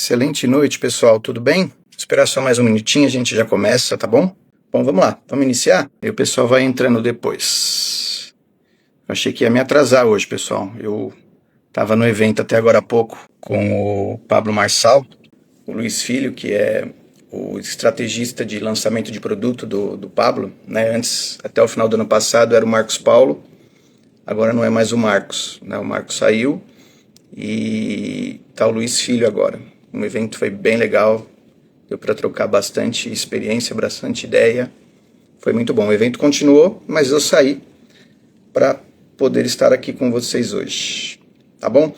Excelente noite, pessoal, tudo bem? Vou esperar só mais um minutinho, a gente já começa, tá bom? Bom, vamos lá, vamos iniciar? E o pessoal vai entrando depois. Eu achei que ia me atrasar hoje, pessoal. Eu estava no evento até agora há pouco com o Pablo Marçal, o Luiz Filho, que é o estrategista de lançamento de produto do Pablo, né? Antes, até o final do ano passado, era o Marcos Paulo, agora não é mais o Marcos, né? O Marcos saiu e tá o Luiz Filho agora. O evento foi bem legal, deu para trocar bastante experiência, bastante ideia, foi muito bom. O evento continuou, mas eu saí para poder estar aqui com vocês hoje, tá bom?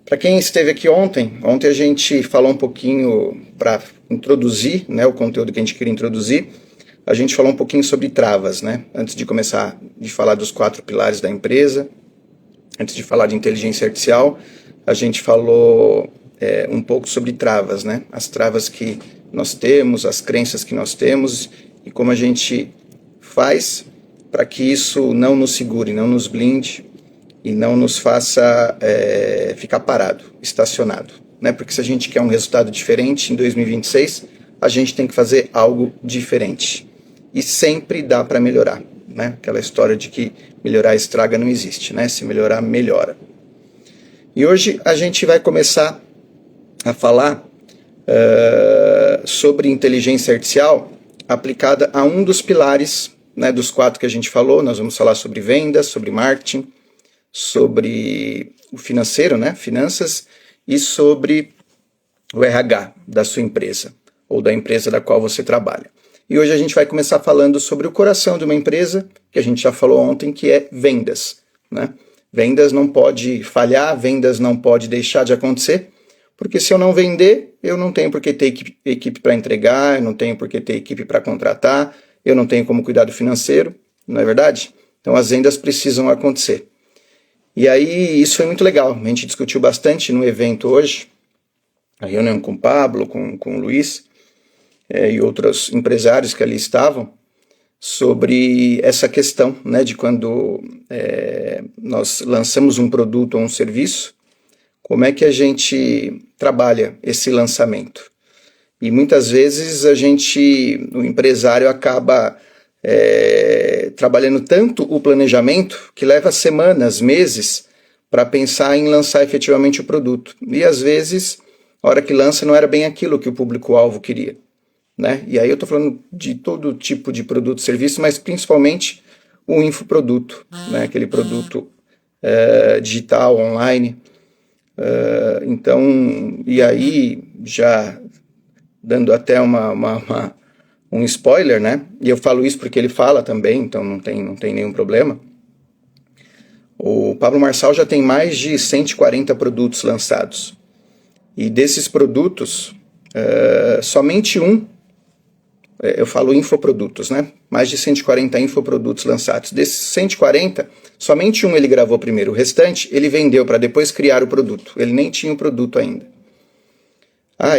Para quem esteve aqui ontem a gente falou um pouquinho para introduzir, né, o conteúdo que a gente queria introduzir. A gente falou um pouquinho sobre travas, né? Antes de começar de falar dos 4 pilares da empresa, antes de falar de inteligência artificial, a gente falou um pouco sobre travas, né? As travas que nós temos, as crenças que nós temos e como a gente faz para que isso não nos segure, não nos blinde e não nos faça ficar parado, estacionado, né? Porque se a gente quer um resultado diferente em 2026, a gente tem que fazer algo diferente. E sempre dá para melhorar, né? Aquela história de que melhorar estraga não existe, né? Se melhorar, melhora. E hoje a gente vai começar a falar sobre inteligência artificial aplicada a um dos pilares, né, dos 4 que a gente falou. Nós vamos falar sobre vendas, sobre marketing, sobre o financeiro, né, finanças, e sobre o RH da sua empresa, ou da empresa da qual você trabalha. E hoje a gente vai começar falando sobre o coração de uma empresa, que a gente já falou ontem, que é vendas, né? Vendas não pode falhar, vendas não pode deixar de acontecer, porque se eu não vender, eu não tenho por que ter equipe para entregar, eu não tenho por que ter equipe para contratar, eu não tenho como cuidar do financeiro, não é verdade? Então as vendas precisam acontecer. E aí isso foi muito legal, a gente discutiu bastante no evento hoje, a reunião com o Pablo, com o Luiz e outros empresários que ali estavam, sobre essa questão, né, de quando nós lançamos um produto ou um serviço, como é que a gente trabalha esse lançamento. E muitas vezes o empresário acaba trabalhando tanto o planejamento que leva semanas, meses, para pensar em lançar efetivamente o produto. E às vezes, a hora que lança não era bem aquilo que o público-alvo queria, né? E aí eu estou falando de todo tipo de produto e serviço, mas principalmente o infoproduto, né? Aquele produto digital, online. Então, e aí já dando até um spoiler, né? E eu falo isso porque ele fala também, então não tem nenhum problema. O Pablo Marçal já tem mais de 140 produtos lançados. E desses produtos, somente eu falo infoprodutos, né? Mais de 140 infoprodutos lançados. Desses 140, somente ele gravou primeiro. O restante, ele vendeu para depois criar o produto. Ele nem tinha o produto ainda.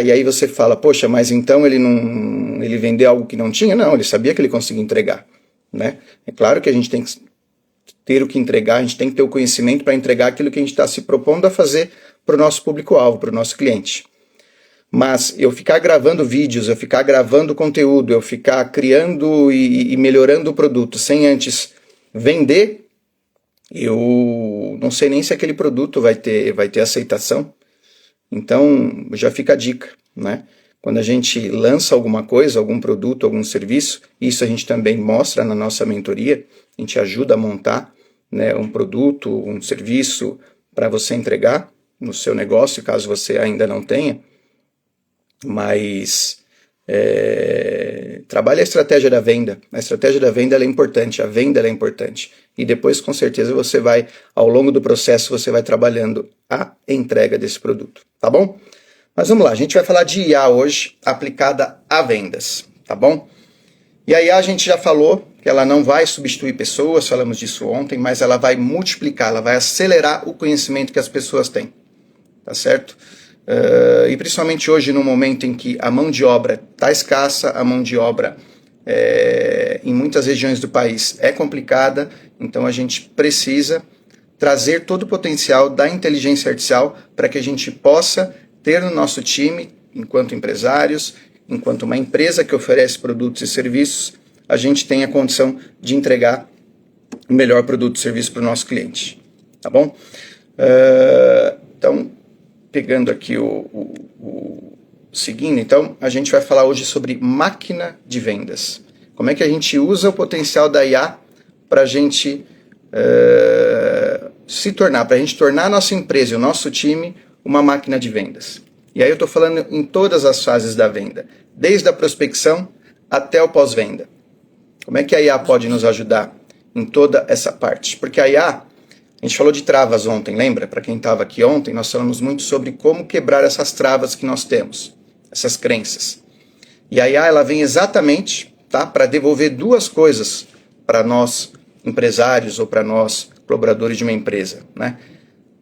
E aí você fala, poxa, mas então ele vendeu algo que não tinha? Não, ele sabia que ele conseguia entregar, né? É claro que a gente tem que ter o que entregar, a gente tem que ter o conhecimento para entregar aquilo que a gente está se propondo a fazer para o nosso público-alvo, para o nosso cliente. Mas eu ficar gravando vídeos, eu ficar gravando conteúdo, eu ficar criando e melhorando o produto sem antes vender, eu não sei nem se aquele produto vai ter aceitação. Então já fica a dica, né? Quando a gente lança alguma coisa, algum produto, algum serviço, isso a gente também mostra na nossa mentoria, a gente ajuda a montar, né, um produto, um serviço para você entregar no seu negócio, caso você ainda não tenha. Mas trabalhe a estratégia da venda. A estratégia da venda ela é importante, a venda ela é importante. E depois, com certeza, você vai, ao longo do processo, você vai trabalhando a entrega desse produto, tá bom? Mas vamos lá, a gente vai falar de IA hoje, aplicada a vendas, tá bom? E a IA a gente já falou que ela não vai substituir pessoas, falamos disso ontem, mas ela vai multiplicar, ela vai acelerar o conhecimento que as pessoas têm, tá certo? E principalmente hoje, no momento em que a mão de obra está escassa, a mão de obra em muitas regiões do país é complicada, então a gente precisa trazer todo o potencial da inteligência artificial para que a gente possa ter no nosso time enquanto empresários, enquanto uma empresa que oferece produtos e serviços, a gente tem a condição de entregar o melhor produto e serviço para o nosso cliente, tá bom? Então, pegando aqui seguindo, então, a gente vai falar hoje sobre máquina de vendas. Como é que a gente usa o potencial da IA para a gente para a gente tornar a nossa empresa e o nosso time uma máquina de vendas. E aí eu estou falando em todas as fases da venda, desde a prospecção até o pós-venda. Como é que a IA pode nos ajudar em toda essa parte? Porque a IA, a gente falou de travas ontem, lembra? Para quem estava aqui ontem, nós falamos muito sobre como quebrar essas travas que nós temos, essas crenças. E a IA, ela vem exatamente, tá, para devolver duas coisas para nós empresários ou para nós colaboradores de uma empresa, né?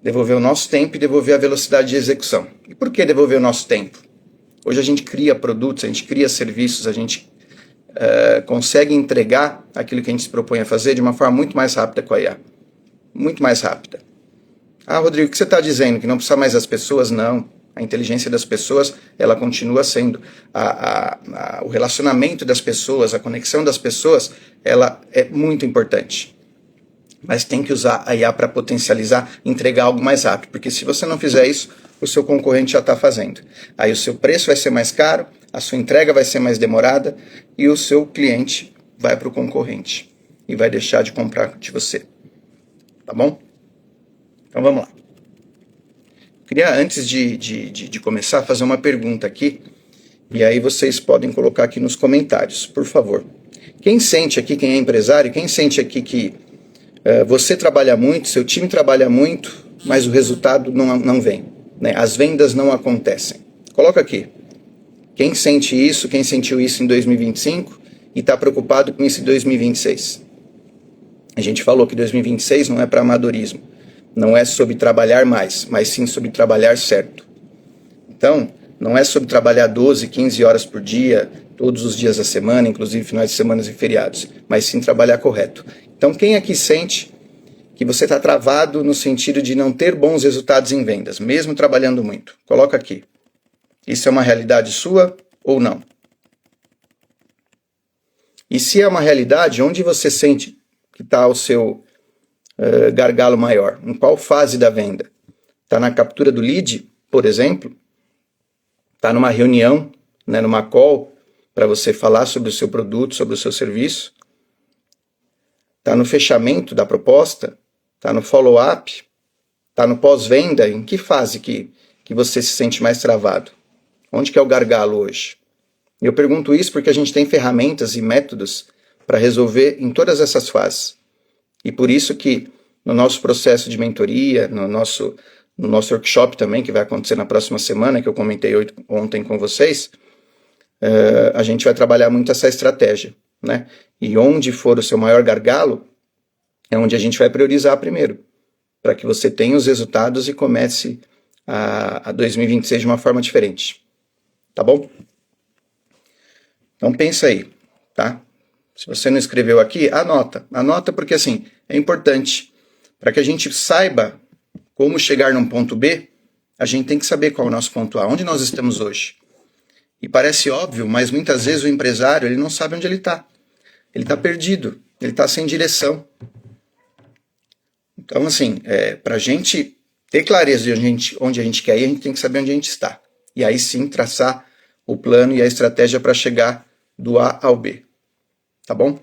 Devolver o nosso tempo e devolver a velocidade de execução. E por que devolver o nosso tempo? Hoje a gente cria produtos, a gente cria serviços, a gente consegue entregar aquilo que a gente se propõe a fazer de uma forma muito mais rápida com a IA. Muito mais rápida. Ah, Rodrigo, o que você está dizendo? Que não precisa mais das pessoas? Não. A inteligência das pessoas, ela continua sendo. O relacionamento das pessoas, a conexão das pessoas, ela é muito importante. Mas tem que usar a IA para potencializar, entregar algo mais rápido. Porque se você não fizer isso, o seu concorrente já está fazendo. Aí o seu preço vai ser mais caro, a sua entrega vai ser mais demorada e o seu cliente vai para o concorrente e vai deixar de comprar de você. Tá bom? Então vamos lá. Queria, antes de começar, fazer uma pergunta aqui. E aí vocês podem colocar aqui nos comentários, por favor. Quem sente aqui, quem é empresário, quem sente aqui que você trabalha muito, seu time trabalha muito, mas o resultado não vem, né? As vendas não acontecem. Coloca aqui. Quem sente isso, quem sentiu isso em 2025 e está preocupado com isso em 2026? A gente falou que 2026 não é para amadorismo. Não é sobre trabalhar mais, mas sim sobre trabalhar certo. Então, não é sobre trabalhar 12, 15 horas por dia, todos os dias da semana, inclusive finais de semana e feriados, mas sim trabalhar correto. Então, quem aqui sente que você está travado no sentido de não ter bons resultados em vendas, mesmo trabalhando muito? Coloca aqui. Isso é uma realidade sua ou não? E se é uma realidade, onde você sente que está o seu gargalo maior? Em qual fase da venda? Está na captura do lead, por exemplo? Está numa reunião, né, numa call, para você falar sobre o seu produto, sobre o seu serviço? Está no fechamento da proposta? Está no follow-up? Está no pós-venda? Em que fase que você se sente mais travado? Onde que é o gargalo hoje? Eu pergunto isso porque a gente tem ferramentas e métodos para resolver em todas essas fases. E por isso que no nosso processo de mentoria, no nosso workshop também, que vai acontecer na próxima semana, que eu comentei ontem com vocês, a gente vai trabalhar muito essa estratégia, né? E onde for o seu maior gargalo, é onde a gente vai priorizar primeiro, para que você tenha os resultados e comece a 2026 de uma forma diferente. Tá bom? Então pensa aí, tá? Se você não escreveu aqui, anota porque assim, é importante. Para que a gente saiba como chegar num ponto B, a gente tem que saber qual é o nosso ponto A, onde nós estamos hoje. E parece óbvio, mas muitas vezes o empresário ele não sabe onde ele está. Ele está perdido, ele está sem direção. Então assim, para a gente ter clareza de onde a gente quer ir, a gente tem que saber onde a gente está. E aí sim traçar o plano e a estratégia para chegar do A ao B. Tá bom?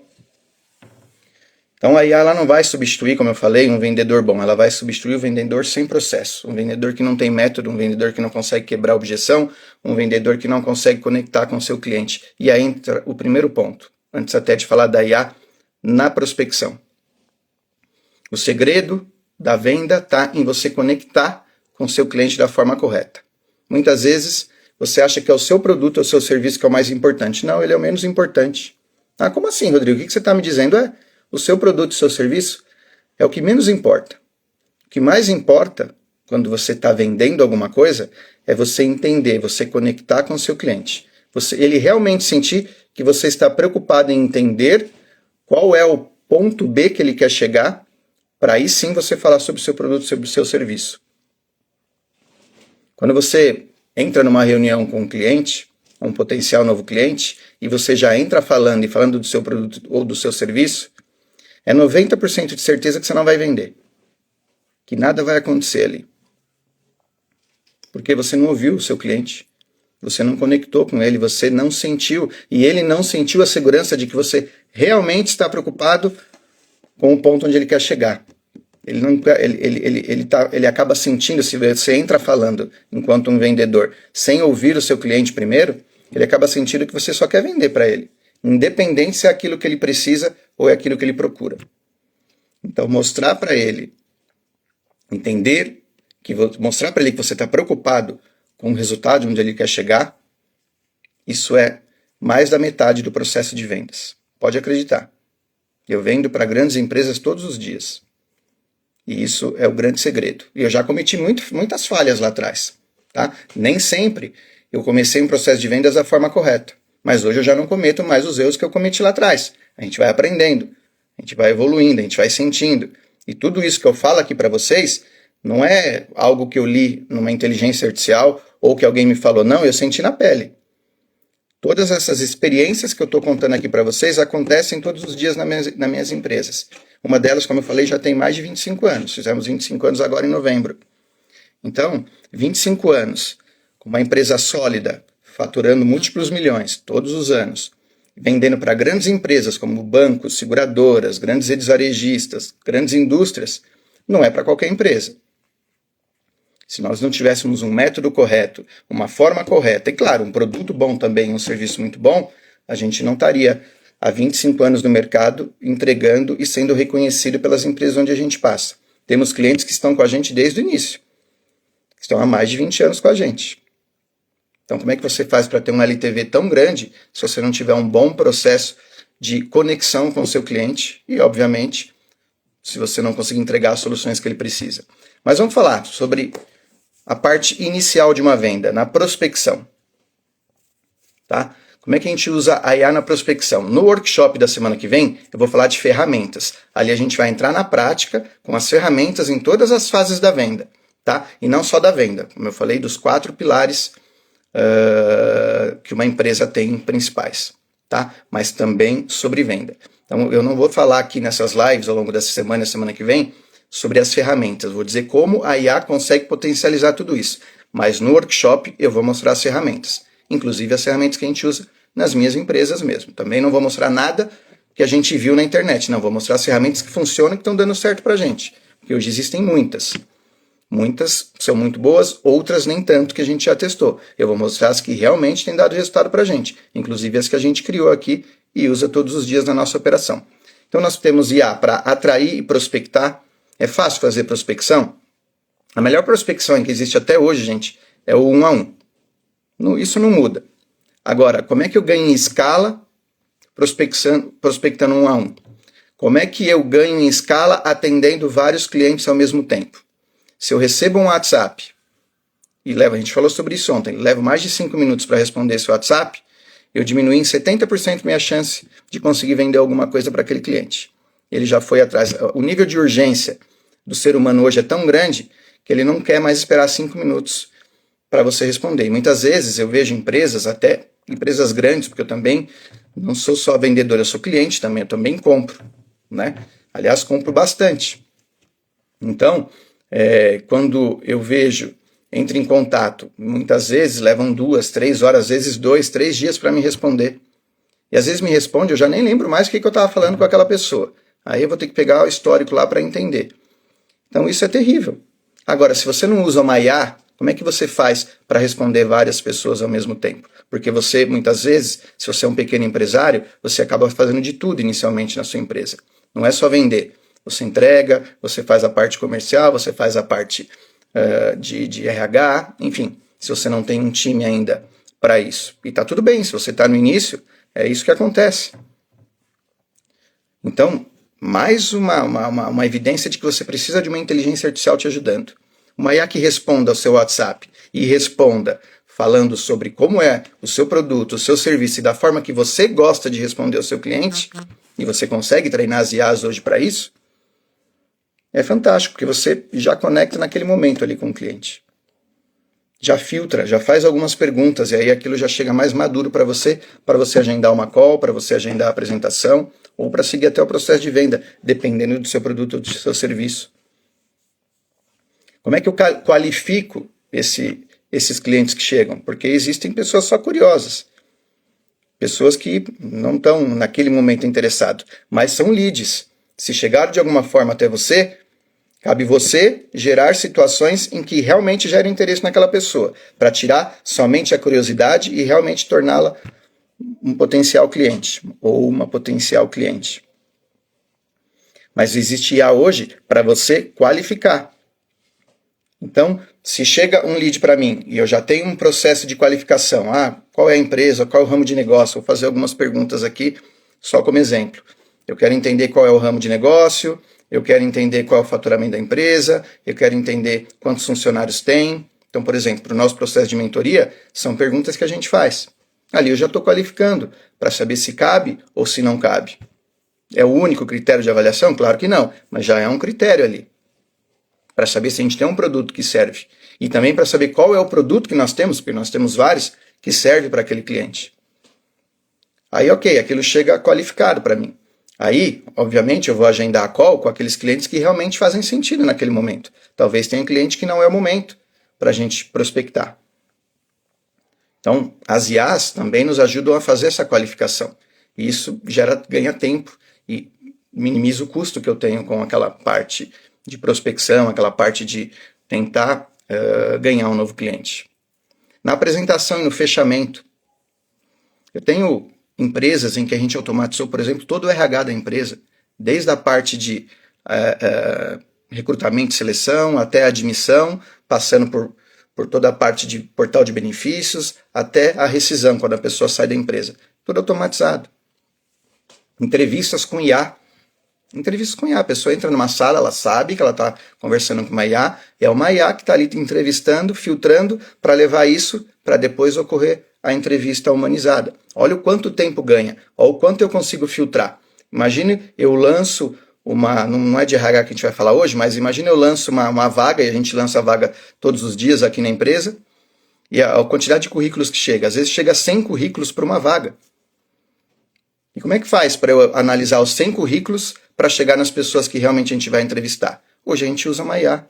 Então aí ela não vai substituir, como eu falei, um vendedor bom. Ela vai substituir o vendedor sem processo. Um vendedor que não tem método, um vendedor que não consegue quebrar objeção, um vendedor que não consegue conectar com o seu cliente. E aí entra o primeiro ponto, antes até de falar da IA, na prospecção. O segredo da venda está em você conectar com o seu cliente da forma correta. Muitas vezes você acha que é o seu produto ou o seu serviço que é o mais importante. Não, ele é o menos importante. Ah, como assim, Rodrigo? O que você está me dizendo? O seu produto e o seu serviço é o que menos importa. O que mais importa, quando você está vendendo alguma coisa, é você entender, você conectar com o seu cliente. Ele realmente sentir que você está preocupado em entender qual é o ponto B que ele quer chegar, para aí sim você falar sobre o seu produto, sobre o seu serviço. Quando você entra numa reunião com um cliente, um potencial novo cliente, e você já entra falando do seu produto ou do seu serviço, é 90% de certeza que você não vai vender. Que nada vai acontecer ali. Porque você não ouviu o seu cliente, você não conectou com ele, você não sentiu, e ele não sentiu a segurança de que você realmente está preocupado com o ponto onde ele quer chegar. Ele acaba sentindo, se você entra falando enquanto um vendedor, sem ouvir o seu cliente primeiro, ele acaba sentindo que você só quer vender para ele, independente se é aquilo que ele precisa ou é aquilo que ele procura. Então, mostrar para ele, mostrar para ele que você está preocupado com o resultado onde ele quer chegar, isso é mais da metade do processo de vendas. Pode acreditar. Eu vendo para grandes empresas todos os dias. E isso é o grande segredo. E eu já cometi muitas falhas lá atrás. Tá? Nem sempre eu comecei um processo de vendas da forma correta. Mas hoje eu já não cometo mais os erros que eu cometi lá atrás. A gente vai aprendendo, a gente vai evoluindo, a gente vai sentindo. E tudo isso que eu falo aqui para vocês não é algo que eu li numa inteligência artificial ou que alguém me falou. Não, eu senti na pele. Todas essas experiências que eu estou contando aqui para vocês acontecem todos os dias nas minhas empresas. Uma delas, como eu falei, já tem mais de 25 anos. Fizemos 25 anos agora em novembro. Então, 25 anos, com uma empresa sólida, faturando múltiplos milhões todos os anos, vendendo para grandes empresas como bancos, seguradoras, grandes redes varejistas, grandes indústrias, não é para qualquer empresa. Se nós não tivéssemos um método correto, uma forma correta, e claro, um produto bom também, um serviço muito bom, a gente não estaria há 25 anos no mercado entregando e sendo reconhecido pelas empresas onde a gente passa. Temos clientes que estão com a gente desde o início, que estão há mais de 20 anos com a gente. Então, como é que você faz para ter um LTV tão grande se você não tiver um bom processo de conexão com o seu cliente e, obviamente, se você não conseguir entregar as soluções que ele precisa? Mas vamos falar sobre a parte inicial de uma venda, na prospecção. Tá? Como é que a gente usa a IA na prospecção? No workshop da semana que vem, eu vou falar de ferramentas. Ali a gente vai entrar na prática com as ferramentas em todas as fases da venda. Tá? E não só da venda. Como eu falei, dos 4 pilares que uma empresa tem principais. Tá? Mas também sobre venda. Então, eu não vou falar aqui nessas lives ao longo dessa semana que vem, sobre as ferramentas. Vou dizer como a IA consegue potencializar tudo isso. Mas no workshop eu vou mostrar as ferramentas. Inclusive as ferramentas que a gente usa nas minhas empresas mesmo. Também não vou mostrar nada que a gente viu na internet. Não, vou mostrar as ferramentas que funcionam e que estão dando certo pra gente. Porque hoje existem muitas. Muitas são muito boas, outras nem tanto que a gente já testou. Eu vou mostrar as que realmente têm dado resultado pra gente. Inclusive as que a gente criou aqui e usa todos os dias na nossa operação. Então nós temos IA para atrair e prospectar. É fácil fazer prospecção? A melhor prospecção que existe até hoje, gente, é o 1 a 1. Isso não muda. Agora, como é que eu ganho em escala prospectando 1 a 1? Como é que eu ganho em escala atendendo vários clientes ao mesmo tempo? Se eu recebo um WhatsApp, a gente falou sobre isso ontem, levo mais de 5 minutos para responder esse WhatsApp, eu diminui em 70% minha chance de conseguir vender alguma coisa para aquele cliente. Ele já foi atrás. O nível de urgência do ser humano hoje é tão grande que ele não quer mais esperar 5 minutos para você responder. E muitas vezes eu vejo empresas, até empresas grandes, porque eu também não sou só vendedor, eu sou cliente também, eu também compro, né? Aliás, compro bastante. Então, quando eu vejo, entro em contato, muitas vezes levam 2, 3 horas, às vezes 2, 3 dias para me responder. E às vezes me responde, eu já nem lembro mais o que eu estava falando com aquela pessoa. Aí eu vou ter que pegar o histórico lá para entender. Então isso é terrível. Agora, se você não usa uma IA, como é que você faz para responder várias pessoas ao mesmo tempo? Porque você, muitas vezes, se você é um pequeno empresário, você acaba fazendo de tudo inicialmente na sua empresa. Não é só vender. Você entrega, você faz a parte comercial, você faz a parte de RH, enfim, se você não tem um time ainda para isso. E tá tudo bem, se você está no início, é isso que acontece. Então, mais uma evidência de que você precisa de uma inteligência artificial te ajudando. Uma IA que responda ao seu WhatsApp e responda falando sobre como é o seu produto, o seu serviço e da forma que você gosta de responder ao seu cliente, e você consegue treinar as IAs hoje para isso, é fantástico, porque você já conecta naquele momento ali com o cliente. já filtra, já faz algumas perguntas, e aí aquilo já chega mais maduro para você agendar uma call, para você agendar a apresentação, ou para seguir até o processo de venda, dependendo do seu produto ou do seu serviço. Como é que eu qualifico esses clientes que chegam? Porque existem pessoas só curiosas, pessoas que não estão naquele momento interessados, mas são leads. Se chegaram de alguma forma até você, cabe você gerar situações em que realmente gere interesse naquela pessoa, para tirar somente a curiosidade e realmente torná-la um potencial cliente ou uma potencial cliente. Mas existe IA hoje para você qualificar. Então, se chega um lead para mim e eu já tenho um processo de qualificação, qual é a empresa, qual é o ramo de negócio, vou fazer algumas perguntas aqui só como exemplo. Eu quero entender qual é o ramo de negócio, eu quero entender qual é o faturamento da empresa, eu quero entender quantos funcionários tem. Então, por exemplo, para o nosso processo de mentoria, são perguntas que a gente faz. Ali eu já estou qualificando para saber se cabe ou se não cabe. É o único critério de avaliação? Claro que não, mas já é um critério ali. Para saber se a gente tem um produto que serve. E também para saber qual é o produto que nós temos, porque nós temos vários que servem para aquele cliente. Aí, ok, aquilo chega qualificado para mim. Aí, obviamente, eu vou agendar a call com aqueles clientes que realmente fazem sentido naquele momento. Talvez tenha cliente que não é o momento para a gente prospectar. Então, as IAs também nos ajudam a fazer essa qualificação. E isso ganha tempo e minimiza o custo que eu tenho com aquela parte de prospecção, aquela parte de tentar ganhar um novo cliente. Na apresentação e no fechamento, eu tenho empresas em que a gente automatizou, por exemplo, todo o RH da empresa, desde a parte de recrutamento e seleção até a admissão, passando por toda a parte de portal de benefícios, até a rescisão, quando a pessoa sai da empresa. Tudo automatizado. Entrevistas com IA. A pessoa entra numa sala, ela sabe que ela está conversando com uma IA, é uma IA que está ali te entrevistando, filtrando, para levar isso para depois ocorrer a entrevista humanizada. Olha o quanto tempo ganha, olha o quanto eu consigo filtrar. Imagine eu lanço não é de RH que a gente vai falar hoje, mas imagine eu lanço uma vaga, e a gente lança a vaga todos os dias aqui na empresa, e a quantidade de currículos que chega, às vezes chega a 100 currículos para uma vaga. E como é que faz para eu analisar os 100 currículos para chegar nas pessoas que realmente a gente vai entrevistar? Hoje a gente usa uma IA.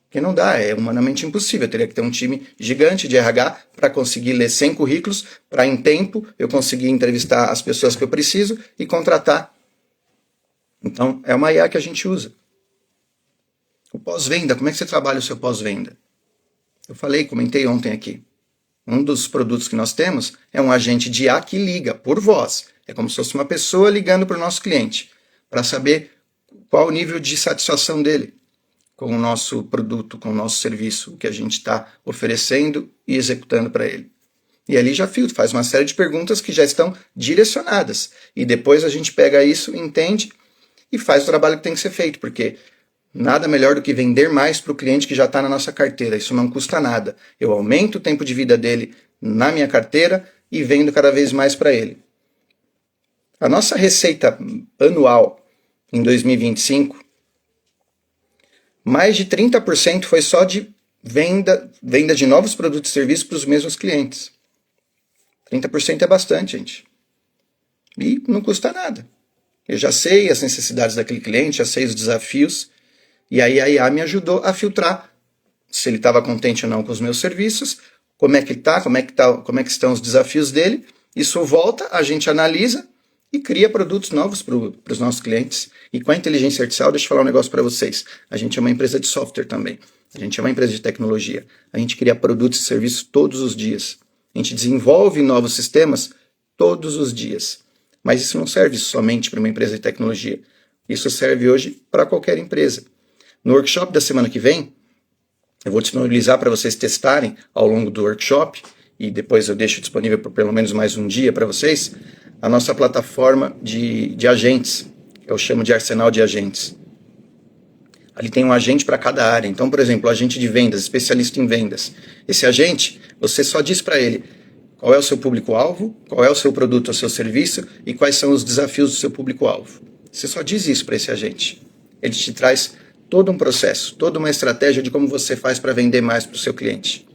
Porque não dá, é humanamente impossível. Eu teria que ter um time gigante de RH para conseguir ler 100 currículos, para em tempo eu conseguir entrevistar as pessoas que eu preciso e contratar. Então, é uma IA que a gente usa. O pós-venda, como é que você trabalha o seu pós-venda? Eu comentei ontem aqui. Um dos produtos que nós temos é um agente de IA que liga por voz. É como se fosse uma pessoa ligando para o nosso cliente, para saber qual o nível de satisfação dele com o nosso produto, com o nosso serviço, que a gente está oferecendo e executando para ele. E ali já filtra, faz uma série de perguntas que já estão direcionadas. E depois a gente pega isso, entende e faz o trabalho que tem que ser feito, porque nada melhor do que vender mais para o cliente que já está na nossa carteira. Isso não custa nada. Eu aumento o tempo de vida dele na minha carteira e vendo cada vez mais para ele. A nossa receita anual em 2025, mais de 30% foi só de venda de novos produtos e serviços para os mesmos clientes. 30% é bastante, gente. E não custa nada. Eu já sei as necessidades daquele cliente, já sei os desafios, e aí a IA me ajudou a filtrar se ele estava contente ou não com os meus serviços, como é que está, como é que estão os desafios dele. Isso volta, a gente analisa e cria produtos novos para os nossos clientes. E com a inteligência artificial, deixa eu falar um negócio para vocês. A gente é uma empresa de software também. A gente é uma empresa de tecnologia. A gente cria produtos e serviços todos os dias. A gente desenvolve novos sistemas todos os dias. Mas isso não serve somente para uma empresa de tecnologia. Isso serve hoje para qualquer empresa. No workshop da semana que vem, eu vou disponibilizar para vocês testarem ao longo do workshop, e depois eu deixo disponível por pelo menos mais um dia para vocês, a nossa plataforma de agentes. Eu chamo de arsenal de agentes. Ali tem um agente para cada área. Então, por exemplo, agente de vendas, especialista em vendas. Esse agente, você só diz para ele qual é o seu público-alvo, qual é o seu produto ou seu serviço e quais são os desafios do seu público-alvo. Você só diz isso para esse agente. Ele te traz todo um processo, toda uma estratégia de como você faz para vender mais para o seu cliente.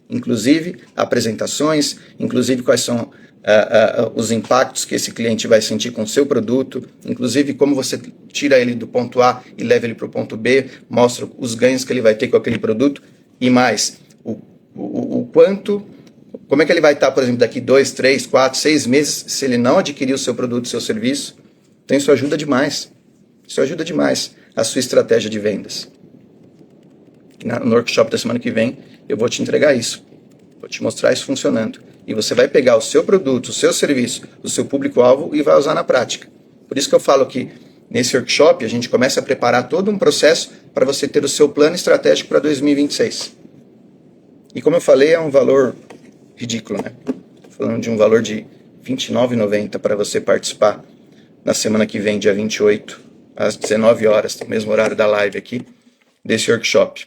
inclusive apresentações, inclusive quais são os impactos que esse cliente vai sentir com o seu produto, inclusive como você tira ele do ponto A e leva ele para o ponto B, mostra os ganhos que ele vai ter com aquele produto e mais, o quanto, como é que ele vai estar, por exemplo, daqui 2, 3, 4, 6 meses, se ele não adquirir o seu produto, o seu serviço. Então isso ajuda demais. Isso ajuda demais a sua estratégia de vendas. No workshop da semana que vem, eu vou te entregar isso. Vou te mostrar isso funcionando. E você vai pegar o seu produto, o seu serviço, o seu público-alvo e vai usar na prática. Por isso que eu falo que nesse workshop a gente começa a preparar todo um processo para você ter o seu plano estratégico para 2026. E como eu falei, é um valor ridículo, né? Falando de um valor de R$ 29,90 para você participar na semana que vem, dia 28, às 19 horas, no mesmo horário da live aqui, desse workshop.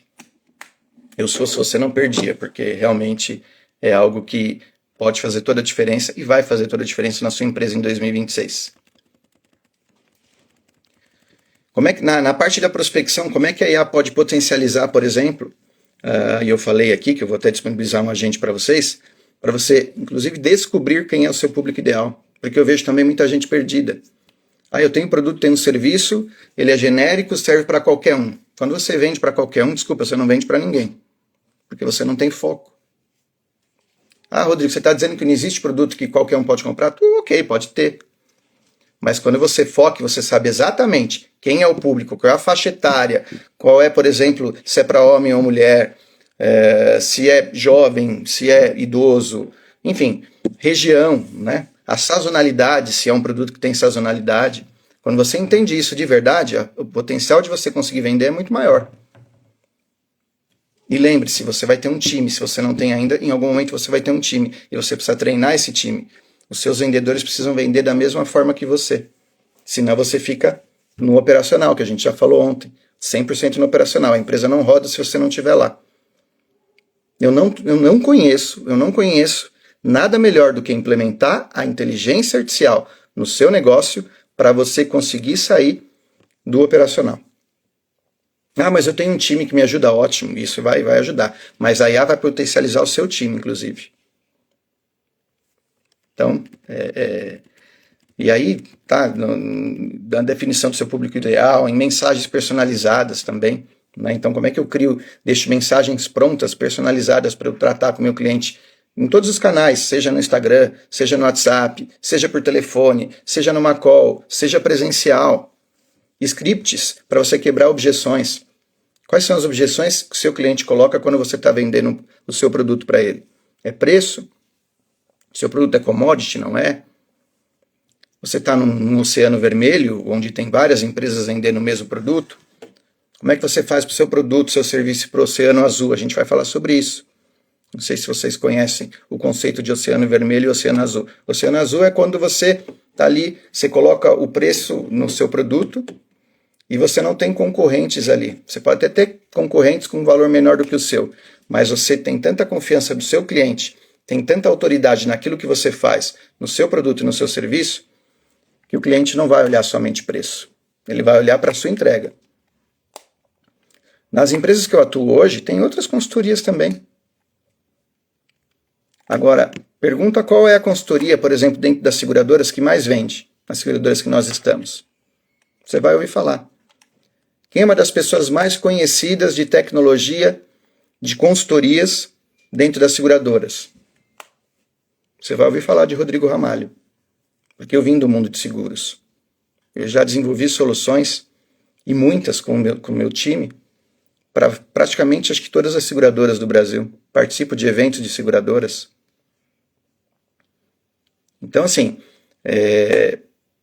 Eu se você não perdia, porque realmente é algo que pode fazer toda a diferença e vai fazer toda a diferença na sua empresa em 2026. Como é que, na parte da prospecção, como é que a IA pode potencializar, por exemplo, e eu falei aqui que eu vou até disponibilizar um agente para você, inclusive, descobrir quem é o seu público ideal. Porque eu vejo também muita gente perdida. Eu tenho produto, tenho serviço, ele é genérico, serve para qualquer um. Quando você vende para qualquer um, desculpa, você não vende para ninguém. Porque você não tem foco. Rodrigo, você está dizendo que não existe produto que qualquer um pode comprar? Ok, pode ter. Mas quando você foca, você sabe exatamente quem é o público, qual é a faixa etária, qual é, por exemplo, se é para homem ou mulher, se é jovem, se é idoso, enfim, região, né? A sazonalidade, se é um produto que tem sazonalidade. Quando você entende isso de verdade, o potencial de você conseguir vender é muito maior. E lembre-se, você vai ter um time. Se você não tem ainda, em algum momento você vai ter um time. E você precisa treinar esse time. Os seus vendedores precisam vender da mesma forma que você. Senão você fica no operacional, que a gente já falou ontem. 100% no operacional. A empresa não roda se você não estiver lá. Eu não conheço nada melhor do que implementar a inteligência artificial no seu negócio para você conseguir sair do operacional. Mas eu tenho um time que me ajuda, ótimo, isso vai ajudar. Mas a IA vai potencializar o seu time, inclusive. Então, e aí, na definição do seu público ideal, em mensagens personalizadas também. Né? Então, como é que eu deixo mensagens prontas, personalizadas para eu tratar com o meu cliente em todos os canais, seja no Instagram, seja no WhatsApp, seja por telefone, seja numa call, seja presencial. Scripts para você quebrar objeções. Quais são as objeções que o seu cliente coloca quando você está vendendo o seu produto para ele? É preço? Seu produto é commodity, não é? Você está num oceano vermelho, onde tem várias empresas vendendo o mesmo produto? Como é que você faz para o seu produto, seu serviço para o oceano azul? A gente vai falar sobre isso. Não sei se vocês conhecem o conceito de oceano vermelho e oceano azul. Oceano azul é quando você está ali, você coloca o preço no seu produto e você não tem concorrentes ali. Você pode até ter concorrentes com um valor menor do que o seu, mas você tem tanta confiança do seu cliente, tem tanta autoridade naquilo que você faz, no seu produto e no seu serviço, que o cliente não vai olhar somente preço. Ele vai olhar para a sua entrega. Nas empresas que eu atuo hoje, tem outras consultorias também. Agora, pergunta qual é a consultoria, por exemplo, dentro das seguradoras que mais vende, nas seguradoras que nós estamos. Você vai ouvir falar. Quem é uma das pessoas mais conhecidas de tecnologia, de consultorias dentro das seguradoras? Você vai ouvir falar de Rodrigo Ramalho, porque eu vim do mundo de seguros. Eu já desenvolvi soluções, e muitas com o meu time, para praticamente acho que todas as seguradoras do Brasil. Participo de eventos de seguradoras. Então, assim,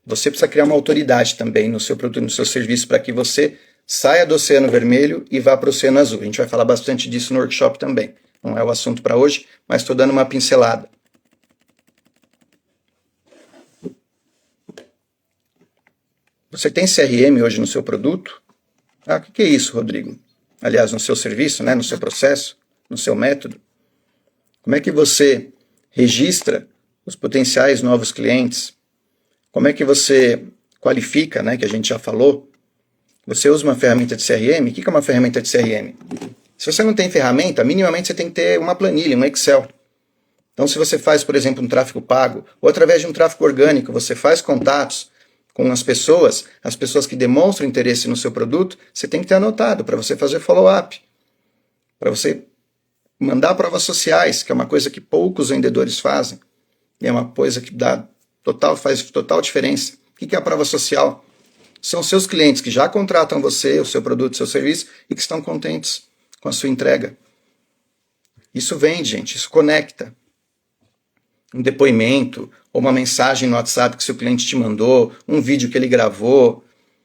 você precisa criar uma autoridade também no seu produto, no seu serviço, para que você saia do oceano vermelho e vá para o oceano azul. A gente vai falar bastante disso no workshop também. Não é o assunto para hoje, mas estou dando uma pincelada. Você tem CRM hoje no seu produto? O que é isso, Rodrigo? Aliás, no seu serviço, né, no seu processo, no seu método. Como é que você registra os potenciais novos clientes? Como é que você qualifica, né, que a gente já falou? Você usa uma ferramenta de CRM? O que é uma ferramenta de CRM? Se você não tem ferramenta, minimamente você tem que ter uma planilha, um Excel. Então, se você faz, por exemplo, um tráfego pago, ou através de um tráfego orgânico, você faz contatos com as pessoas que demonstram interesse no seu produto, você tem que ter anotado para você fazer follow-up, para você mandar provas sociais, que é uma coisa que poucos vendedores fazem, e é uma coisa que faz total diferença. O que é a prova social? São seus clientes que já contratam você, o seu produto, o seu serviço, e que estão contentes com a sua entrega. Isso vende, gente, isso conecta. Um depoimento, ou uma mensagem no WhatsApp que seu cliente te mandou, um vídeo que ele gravou,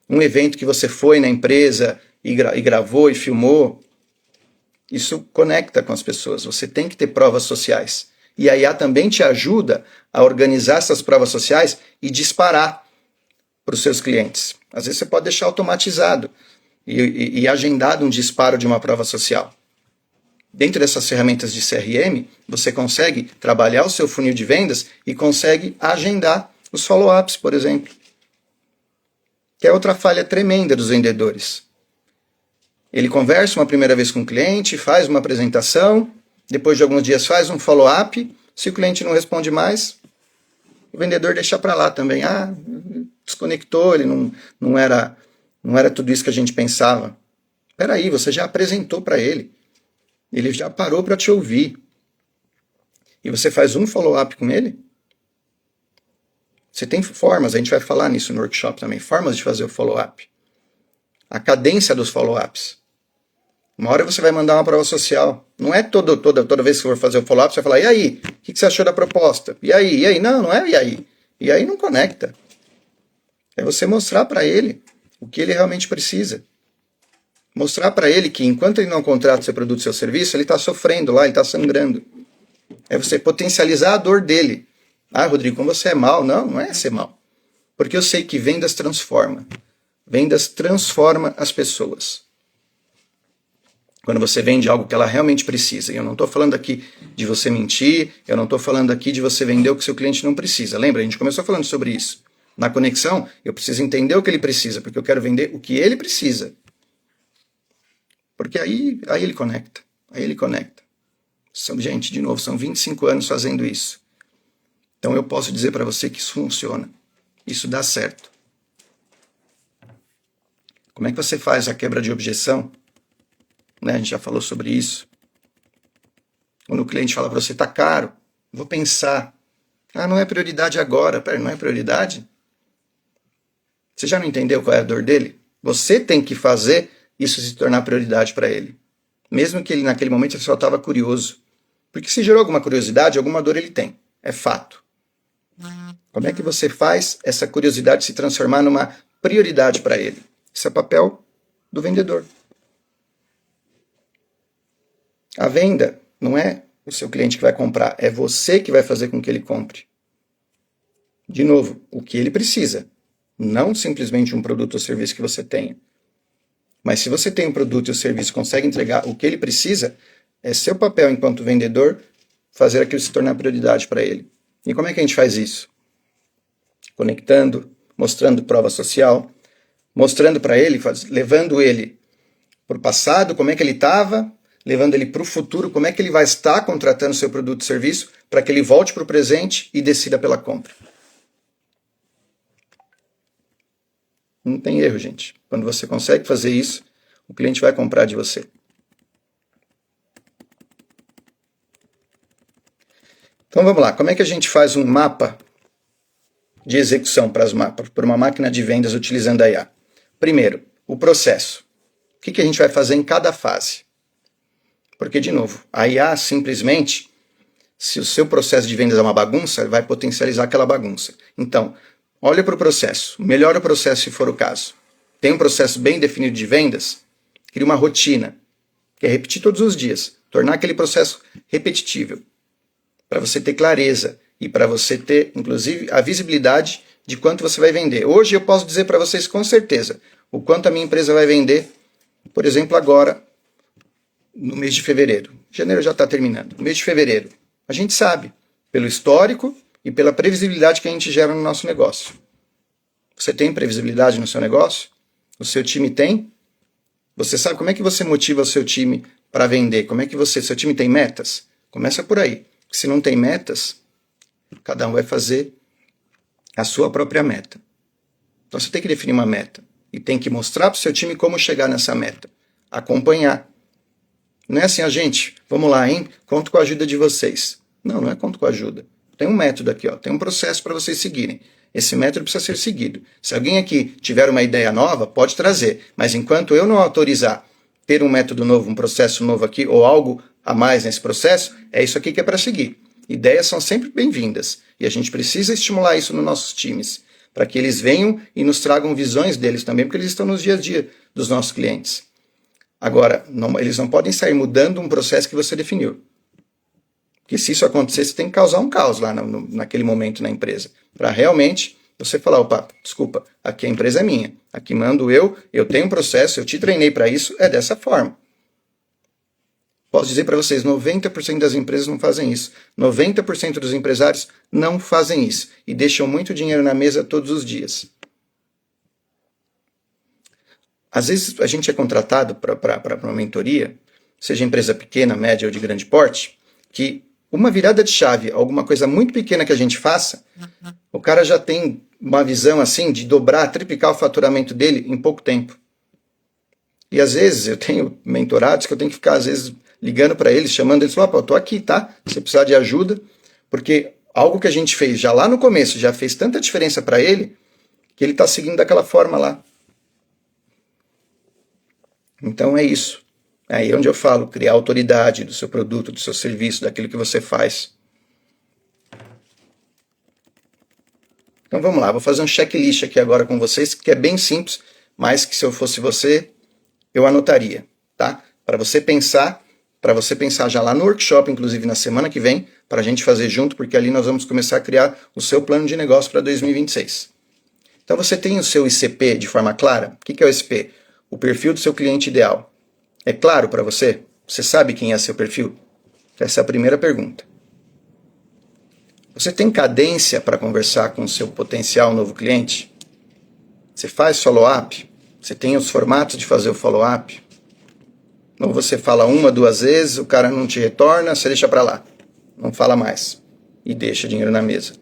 um evento que você foi na empresa e gravou e filmou. Isso conecta com as pessoas. Você tem que ter provas sociais. E a IA também te ajuda a organizar essas provas sociais e disparar para os seus clientes. Às vezes você pode deixar automatizado e agendado um disparo de uma prova social. Dentro dessas ferramentas de CRM, você consegue trabalhar o seu funil de vendas e consegue agendar os follow-ups, por exemplo. Que é outra falha tremenda dos vendedores. Ele conversa uma primeira vez com o cliente, faz uma apresentação, depois de alguns dias faz um follow-up. Se o cliente não responde mais, o vendedor deixa para lá também. Desconectou, ele não era tudo isso que a gente pensava. Espera aí, você já apresentou para ele. Ele já parou para te ouvir. E você faz um follow-up com ele? Você tem formas, a gente vai falar nisso no workshop também, formas de fazer o follow-up. A cadência dos follow-ups. Uma hora você vai mandar uma prova social. Não é toda vez que for fazer o follow-up, você vai falar, e aí? O que você achou da proposta? E aí? E aí? Não é e aí. E aí não conecta. É você mostrar para ele o que ele realmente precisa. Mostrar para ele que enquanto ele não contrata seu produto, seu serviço, ele está sofrendo lá, ele está sangrando. É você potencializar a dor dele. Rodrigo, como você é mal. Não é ser mal. Porque eu sei que vendas transforma. Vendas transforma as pessoas. Quando você vende algo que ela realmente precisa. E eu não estou falando aqui de você mentir, eu não estou falando aqui de você vender o que seu cliente não precisa. Lembra, a gente começou falando sobre isso. Na conexão, eu preciso entender o que ele precisa, porque eu quero vender o que ele precisa. Porque aí ele conecta. Aí ele conecta. Gente, de novo, são 25 anos fazendo isso. Então eu posso dizer para você que isso funciona. Isso dá certo. Como é que você faz a quebra de objeção? A gente já falou sobre isso. Quando o cliente fala para você, tá caro, vou pensar. Não é prioridade agora. Pera, não é prioridade? Você já não entendeu qual é a dor dele? Você tem que fazer isso se tornar prioridade para ele. Mesmo que ele naquele momento só estava curioso. Porque se gerou alguma curiosidade, alguma dor ele tem. É fato. Como é que você faz essa curiosidade se transformar numa prioridade para ele? Isso é papel do vendedor. A venda não é o seu cliente que vai comprar, é você que vai fazer com que ele compre. De novo, o que ele precisa. Não simplesmente um produto ou serviço que você tenha. Mas se você tem um produto e o serviço e consegue entregar o que ele precisa, é seu papel enquanto vendedor fazer aquilo se tornar prioridade para ele. E como é que a gente faz isso? Conectando, mostrando prova social, mostrando para ele, levando ele para o passado, como é que ele estava, levando ele para o futuro, como é que ele vai estar contratando seu produto e serviço, para que ele volte para o presente e decida pela compra. Não tem erro, gente. Quando você consegue fazer isso, o cliente vai comprar de você. Então vamos lá. Como é que a gente faz um mapa de execução para uma máquina de vendas utilizando a IA? Primeiro, o processo. O que a gente vai fazer em cada fase? Porque, de novo, a IA simplesmente, se o seu processo de vendas é uma bagunça, vai potencializar aquela bagunça. Então, olha para o processo, melhora o processo se for o caso. Tem um processo bem definido de vendas, cria uma rotina, que é repetir todos os dias, tornar aquele processo repetitível, para você ter clareza e para você ter, inclusive, a visibilidade de quanto você vai vender. Hoje eu posso dizer para vocês com certeza o quanto a minha empresa vai vender, por exemplo, agora, no mês de fevereiro. Janeiro já está terminando. No mês de fevereiro, a gente sabe, pelo histórico e pela previsibilidade que a gente gera no nosso negócio. Você tem previsibilidade no seu negócio? O seu time tem? Você sabe como é que você motiva o seu time para vender? Como é que seu time tem metas? Começa por aí. Se não tem metas, cada um vai fazer a sua própria meta. Então você tem que definir uma meta e tem que mostrar para o seu time como chegar nessa meta. Acompanhar. Não é assim, gente, vamos lá, hein? Conto com a ajuda de vocês. Não é conto com a ajuda. Tem um método aqui, ó, tem um processo para vocês seguirem. Esse método precisa ser seguido. Se alguém aqui tiver uma ideia nova, pode trazer. Mas enquanto eu não autorizar ter um método novo, um processo novo aqui, ou algo a mais nesse processo, é isso aqui que é para seguir. Ideias são sempre bem-vindas. E a gente precisa estimular isso nos nossos times, para que eles venham e nos tragam visões deles também, porque eles estão nos dia a dia dos nossos clientes. Agora, eles não podem sair mudando um processo que você definiu. Porque se isso acontecer, você tem que causar um caos lá naquele momento na empresa. Para realmente você falar, opa, desculpa, aqui a empresa é minha, aqui mando eu tenho um processo, eu te treinei para isso, é dessa forma. Posso dizer para vocês, 90% das empresas não fazem isso. 90% dos empresários não fazem isso. E deixam muito dinheiro na mesa todos os dias. Às vezes a gente é contratado para uma mentoria, seja empresa pequena, média ou de grande porte, que uma virada de chave, alguma coisa muito pequena que a gente faça, o cara já tem uma visão assim de dobrar, triplicar o faturamento dele em pouco tempo. E às vezes eu tenho mentorados que eu tenho que ficar, às vezes, ligando para eles, chamando eles, eu tô aqui, tá? Se precisar de ajuda, porque algo que a gente fez já lá no começo, já fez tanta diferença para ele, que ele está seguindo daquela forma lá. Então é isso. Aí é onde eu falo, criar autoridade do seu produto, do seu serviço, daquilo que você faz. Então vamos lá, vou fazer um checklist aqui agora com vocês, que é bem simples, mas que se eu fosse você, eu anotaria, tá? Para você pensar já lá no workshop, inclusive na semana que vem, para a gente fazer junto, porque ali nós vamos começar a criar o seu plano de negócio para 2026. Então você tem o seu ICP de forma clara? O que é o ICP? O perfil do seu cliente ideal. É claro para você? Você sabe quem é seu perfil? Essa é a primeira pergunta. Você tem cadência para conversar com o seu potencial novo cliente? Você faz follow-up? Você tem os formatos de fazer o follow-up? Ou você fala uma, duas vezes, o cara não te retorna, você deixa para lá. Não fala mais. E deixa dinheiro na mesa.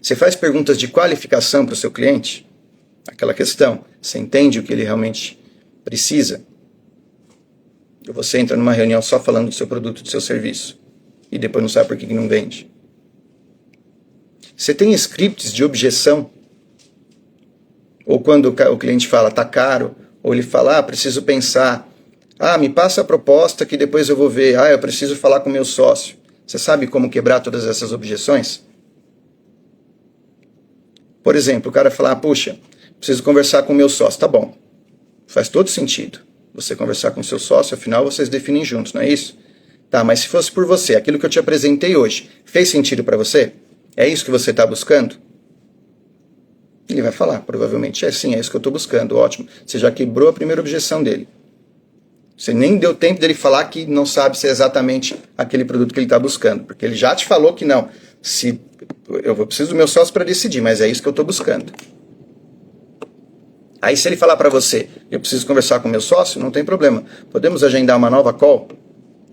Você faz perguntas de qualificação para o seu cliente? Aquela questão, você entende o que ele realmente precisa? Ou você entra numa reunião só falando do seu produto, do seu serviço, e depois não sabe por que não vende? Você tem scripts de objeção? Ou quando o cliente fala, tá caro, ou ele fala, preciso pensar, me passa a proposta que depois eu vou ver, eu preciso falar com o meu sócio. Você sabe como quebrar todas essas objeções? Por exemplo, o cara fala, puxa, preciso conversar com o meu sócio. Tá bom, faz todo sentido você conversar com o seu sócio, afinal vocês definem juntos, não é isso? Tá, mas se fosse por você, aquilo que eu te apresentei hoje, fez sentido para você? É isso que você está buscando? Ele vai falar, provavelmente, sim, é isso que eu estou buscando, ótimo. Você já quebrou a primeira objeção dele. Você nem deu tempo dele falar que não sabe se é exatamente aquele produto que ele está buscando, porque ele já te falou que não. Eu preciso do meu sócio para decidir, mas é isso que eu estou buscando. Aí se ele falar para você, eu preciso conversar com o meu sócio, não tem problema. Podemos agendar uma nova call,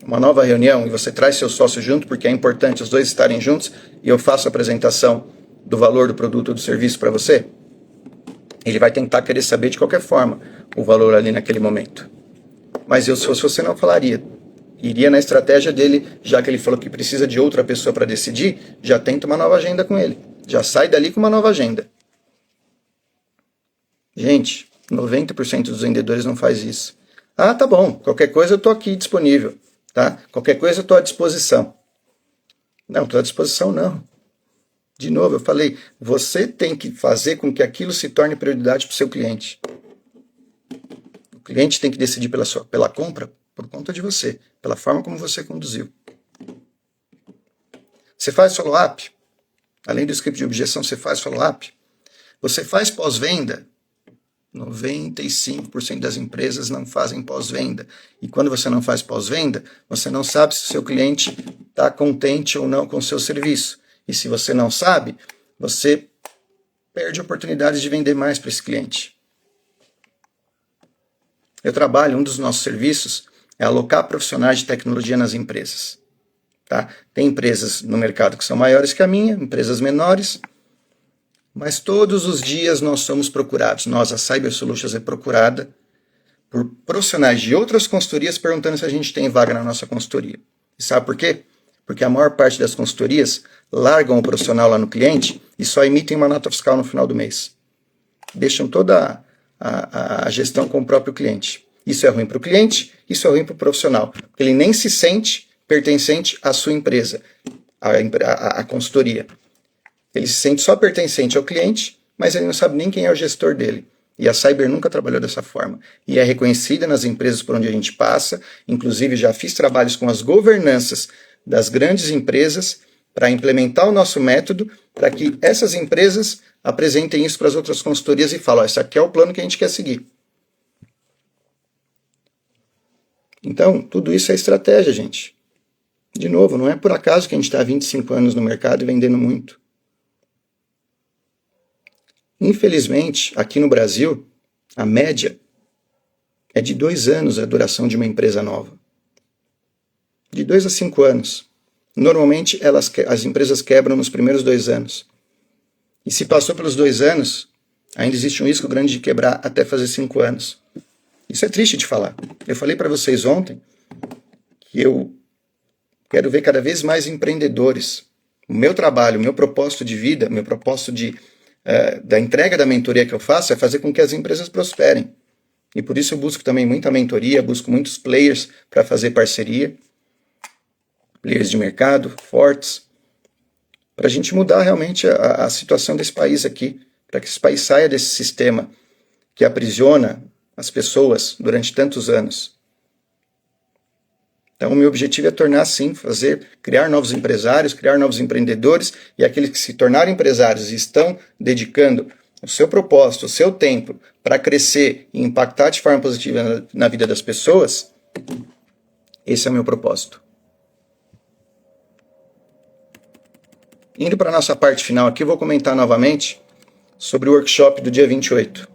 uma nova reunião, e você traz seu sócio junto, porque é importante os dois estarem juntos, e eu faço a apresentação do valor do produto ou do serviço para você? Ele vai tentar querer saber de qualquer forma o valor ali naquele momento. Mas se fosse você, não falaria. Iria na estratégia dele, já que ele falou que precisa de outra pessoa para decidir, já tenta uma nova agenda com ele. Já sai dali com uma nova agenda. Gente, 90% dos vendedores não faz isso. Tá bom, qualquer coisa eu estou aqui disponível. Tá? Qualquer coisa eu estou à disposição. Não, estou à disposição não. De novo, eu falei, você tem que fazer com que aquilo se torne prioridade para o seu cliente. O cliente tem que decidir pela compra por conta de você, pela forma como você conduziu. Você faz follow-up? Além do script de objeção, você faz follow-up? Você faz pós-venda? 95% das empresas não fazem pós-venda. E quando você não faz pós-venda, você não sabe se o seu cliente está contente ou não com o seu serviço. E se você não sabe, você perde oportunidades de vender mais para esse cliente. Eu trabalho, um dos nossos serviços é alocar profissionais de tecnologia nas empresas. Tá? Tem empresas no mercado que são maiores que a minha, empresas menores, mas todos os dias nós somos procurados. Nós, a Cyber Solutions, é procurada por profissionais de outras consultorias perguntando se a gente tem vaga na nossa consultoria. E sabe por quê? Porque a maior parte das consultorias largam o profissional lá no cliente e só emitem uma nota fiscal no final do mês. Deixam toda a gestão com o próprio cliente. Isso é ruim para o cliente, isso é ruim para o profissional, porque ele nem se sente pertencente à sua empresa, à consultoria. Ele se sente só pertencente ao cliente, mas ele não sabe nem quem é o gestor dele. E a Cyber nunca trabalhou dessa forma. E é reconhecida nas empresas por onde a gente passa. Inclusive, já fiz trabalhos com as governanças das grandes empresas para implementar o nosso método, para que essas empresas apresentem isso para as outras consultorias e falem, esse aqui é o plano que a gente quer seguir. Então, tudo isso é estratégia, gente. De novo, não é por acaso que a gente está há 25 anos no mercado e vendendo muito. Infelizmente, aqui no Brasil, a média é de 2 anos a duração de uma empresa nova. De 2 a 5 anos. Normalmente, as empresas quebram nos primeiros 2 anos. E se passou pelos 2 anos, ainda existe um risco grande de quebrar até fazer 5 anos. Isso é triste de falar. Eu falei para vocês ontem que eu quero ver cada vez mais empreendedores. O meu trabalho, o meu propósito de vida, o meu propósito da entrega da mentoria que eu faço é fazer com que as empresas prosperem. E por isso eu busco também muita mentoria, busco muitos players para fazer parceria, players de mercado fortes, para a gente mudar realmente a situação desse país aqui, para que esse país saia desse sistema que aprisiona as pessoas durante tantos anos. Então, o meu objetivo é tornar assim, criar novos empresários, criar novos empreendedores, e aqueles que se tornaram empresários e estão dedicando o seu propósito, o seu tempo para crescer e impactar de forma positiva na vida das pessoas, esse é o meu propósito. Indo para a nossa parte final aqui, eu vou comentar novamente sobre o workshop do dia 28.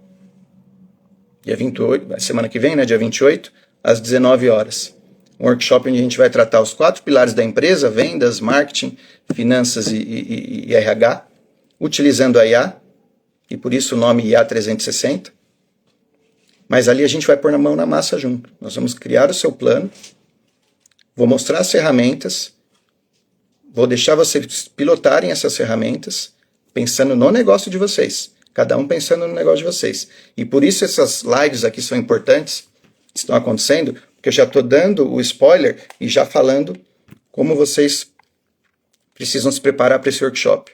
Dia 28, semana que vem, né, dia 28, às 19 horas. Um workshop onde a gente vai tratar os 4 pilares da empresa, vendas, marketing, finanças e RH, utilizando a IA, e por isso o nome IA 360. Mas ali a gente vai pôr a mão na massa junto. Nós vamos criar o seu plano, vou mostrar as ferramentas, vou deixar vocês pilotarem essas ferramentas, pensando no negócio de vocês. Cada um pensando no negócio de vocês. E por isso essas lives aqui são importantes, estão acontecendo, porque eu já estou dando o spoiler e já falando como vocês precisam se preparar para esse workshop.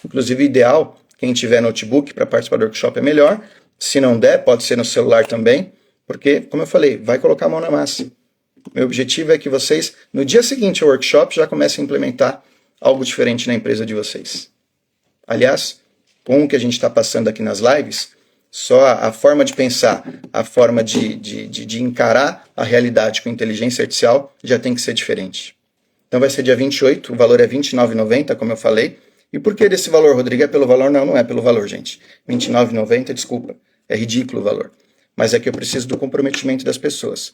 Inclusive, ideal, quem tiver notebook para participar do workshop é melhor. Se não der, pode ser no celular também, porque, como eu falei, vai colocar a mão na massa. Meu objetivo é que vocês, no dia seguinte ao workshop, já comecem a implementar algo diferente na empresa de vocês. Aliás, com o que a gente está passando aqui nas lives, só a forma de pensar, a forma de encarar a realidade com inteligência artificial já tem que ser diferente. Então vai ser dia 28, o valor é R$ 29,90, como eu falei. E por que desse valor, Rodrigo? É pelo valor? Não, não é pelo valor, gente. R$ 29,90, desculpa, é ridículo o valor. Mas é que eu preciso do comprometimento das pessoas.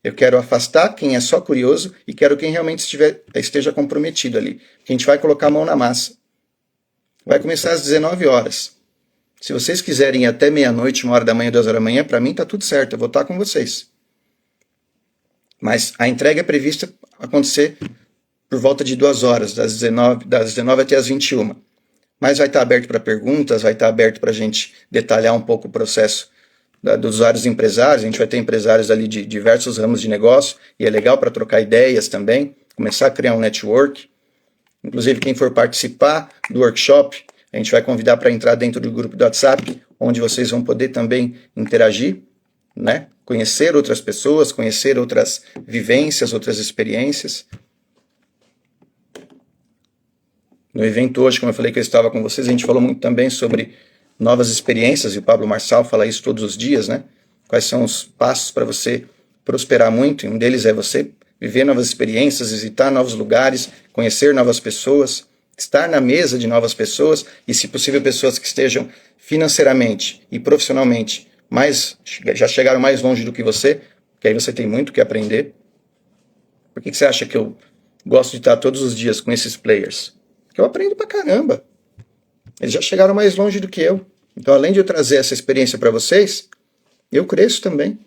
Eu quero afastar quem é só curioso e quero quem realmente esteja comprometido ali. Que a gente vai colocar a mão na massa. Vai começar às 19 horas. Se vocês quiserem ir até meia-noite, 1 hora da manhã, 2 horas da manhã, para mim tá tudo certo, eu vou estar com vocês. Mas a entrega é prevista acontecer por volta de 2 horas, das 19 até as 21. Mas vai estar aberto para perguntas, vai estar aberto para a gente detalhar um pouco o processo dos usuários empresários. A gente vai ter empresários ali de diversos ramos de negócio, e é legal para trocar ideias também, começar a criar um network. Inclusive, quem for participar do workshop, a gente vai convidar para entrar dentro do grupo do WhatsApp, onde vocês vão poder também interagir, né? Conhecer outras pessoas, conhecer outras vivências, outras experiências. No evento hoje, como eu falei que eu estava com vocês, a gente falou muito também sobre novas experiências, e o Pablo Marçal fala isso todos os dias, né? Quais são os passos para você prosperar muito, e um deles é você viver novas experiências, visitar novos lugares, conhecer novas pessoas, estar na mesa de novas pessoas e, se possível, pessoas que estejam financeiramente e profissionalmente já chegaram mais longe do que você, que aí você tem muito que aprender. Por que você acha que eu gosto de estar todos os dias com esses players? Porque eu aprendo pra caramba. Eles já chegaram mais longe do que eu. Então, além de eu trazer essa experiência para vocês, eu cresço também.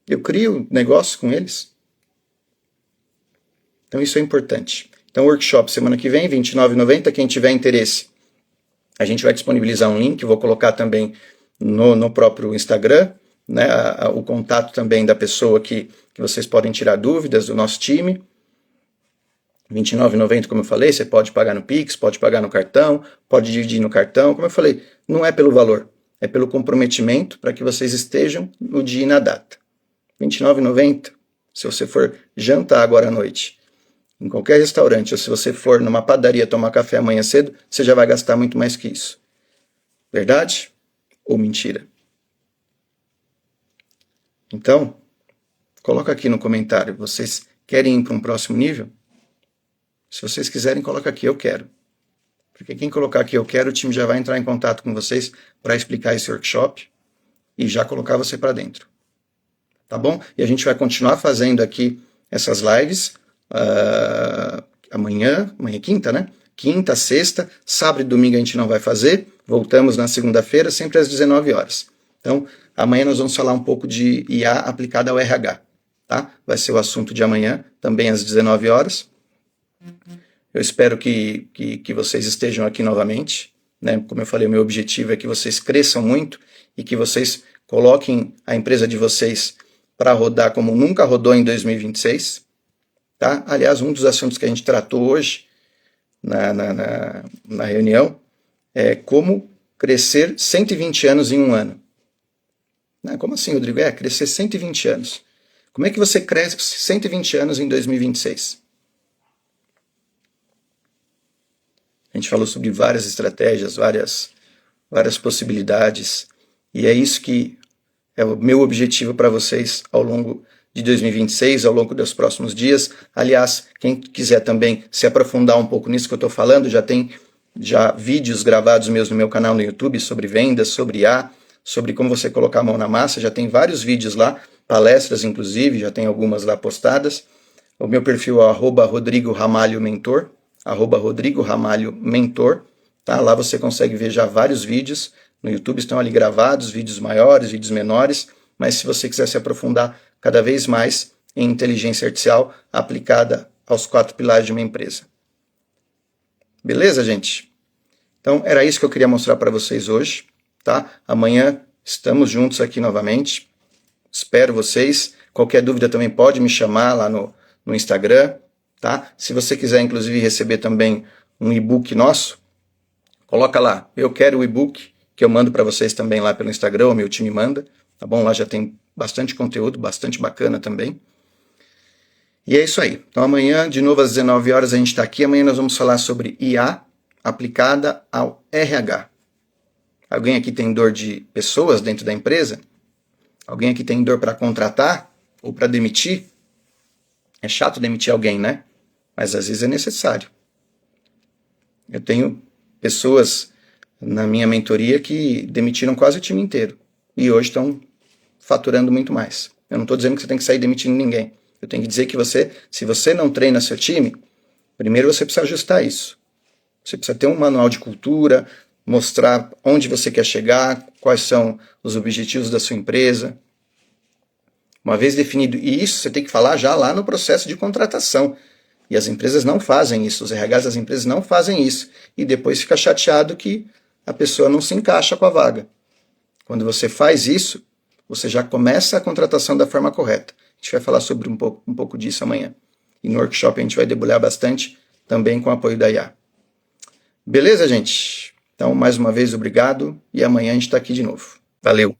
Eu crio negócios com eles. Então, isso é importante. Então, workshop semana que vem, R$ 29,90. Quem tiver interesse, a gente vai disponibilizar um link. Vou colocar também no próprio Instagram, né, o contato também da pessoa que vocês podem tirar dúvidas do nosso time. R$ 29,90, como eu falei, você pode pagar no Pix, pode pagar no cartão, pode dividir no cartão. Como eu falei, não é pelo valor, é pelo comprometimento para que vocês estejam no dia e na data. R$ 29,90, se você for jantar agora à noite, em qualquer restaurante, ou se você for numa padaria tomar café amanhã cedo, você já vai gastar muito mais que isso. Verdade ou mentira? Então, coloca aqui no comentário, vocês querem ir para um próximo nível? Se vocês quiserem, coloca aqui, eu quero. Porque quem colocar aqui, eu quero, o time já vai entrar em contato com vocês para explicar esse workshop e já colocar você para dentro. Tá bom? E a gente vai continuar fazendo aqui essas lives amanhã é quinta, né? Quinta, sexta, sábado e domingo a gente não vai fazer. Voltamos na segunda-feira, sempre às 19 horas. Então, amanhã nós vamos falar um pouco de IA aplicada ao RH. Tá? Vai ser o assunto de amanhã, também às 19 horas. Eu espero que vocês estejam aqui novamente. Né? Como eu falei, o meu objetivo é que vocês cresçam muito e que vocês coloquem a empresa de vocês para rodar como nunca rodou em 2026. Tá? Aliás, um dos assuntos que a gente tratou hoje na reunião é como crescer 120 anos em um ano. Como assim, Rodrigo? Crescer 120 anos. Como é que você cresce 120 anos em 2026? A gente falou sobre várias estratégias, várias possibilidades, e é isso que é o meu objetivo para vocês ao longo de 2026, ao longo dos próximos dias. Aliás, quem quiser também se aprofundar um pouco nisso que eu estou falando, já tem vídeos gravados meus no meu canal no YouTube sobre vendas, sobre IA, sobre como você colocar a mão na massa, já tem vários vídeos lá, palestras inclusive, já tem algumas lá postadas. O meu perfil é @RodrigoRamalhoMentor, @RodrigoRamalhoMentor, tá? Lá você consegue ver já vários vídeos, no YouTube estão ali gravados, vídeos maiores, vídeos menores, mas se você quiser se aprofundar cada vez mais em inteligência artificial aplicada aos 4 pilares de uma empresa. Beleza, gente? Então, era isso que eu queria mostrar para vocês hoje, tá? Amanhã estamos juntos aqui novamente. Espero vocês. Qualquer dúvida também pode me chamar lá no Instagram, tá? Se você quiser, inclusive, receber também um e-book nosso, coloca lá, eu quero o e-book, que eu mando para vocês também lá pelo Instagram, o meu time manda, tá bom? Lá já tem bastante conteúdo, bastante bacana também. E é isso aí. Então amanhã, de novo às 19 horas, a gente está aqui. Amanhã nós vamos falar sobre IA aplicada ao RH. Alguém aqui tem dor de pessoas dentro da empresa? Alguém aqui tem dor para contratar ou para demitir? É chato demitir alguém, né? Mas às vezes é necessário. Eu tenho pessoas na minha mentoria que demitiram quase o time inteiro e hoje estão faturando muito mais. Eu não estou dizendo que você tem que sair demitindo ninguém. Eu tenho que dizer que se você não treina seu time, primeiro você precisa ajustar isso. Você precisa ter um manual de cultura, mostrar onde você quer chegar, quais são os objetivos da sua empresa. Uma vez definido isso, você tem que falar já lá no processo de contratação. E as empresas não fazem isso, os RHs das empresas não fazem isso. E depois fica chateado que a pessoa não se encaixa com a vaga. Quando você faz isso, você já começa a contratação da forma correta. A gente vai falar sobre um pouco disso amanhã. E no workshop a gente vai debulhar bastante, também com o apoio da IA. Beleza, gente? Então, mais uma vez, obrigado. E amanhã a gente está aqui de novo. Valeu!